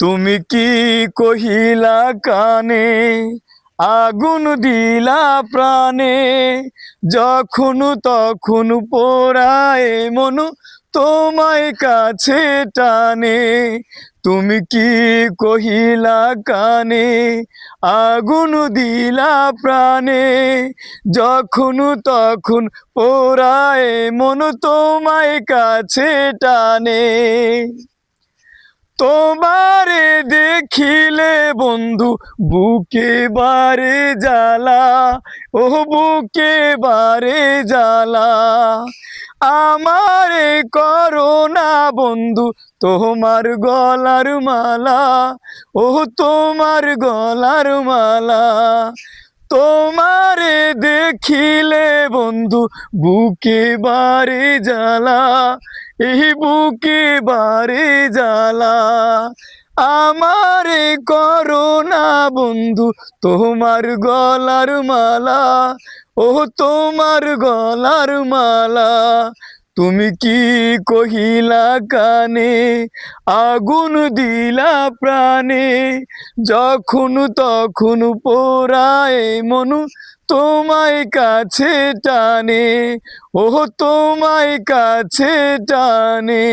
তুমি কি কহিলা কানে, আগুন দিলা প্রাণে, যখন তখন পোড়ায় মন তোমায় কাছে টানে। তুমি কি কহিলা কানে, আগুন দিলা প্রাণে, যখন তখন পোড়ায় মন তোমায় কাছে টানে। তোমারে দেখিলে বন্ধু বুকে বারে জ্বালা, ও বুকে বারে জ্বালা। আমারে করোনা বন্ধু তোমার গলার মালা, ও তোমার গলার মালা। তোমারে দেখিলে বন্ধু বুকে বারে জ্বালা, এই বুকে বারে জ্বালা। আমারে করোনা বন্ধু তোমার গলার মালা, ও তোমার গলার মালা। তুমি কি কহিলা কানে, আগুন দিলা প্রাণে, যখন তখন পোড়ায় মন তোমায় কাছে টানে, ও তোমায় কাছে টানে।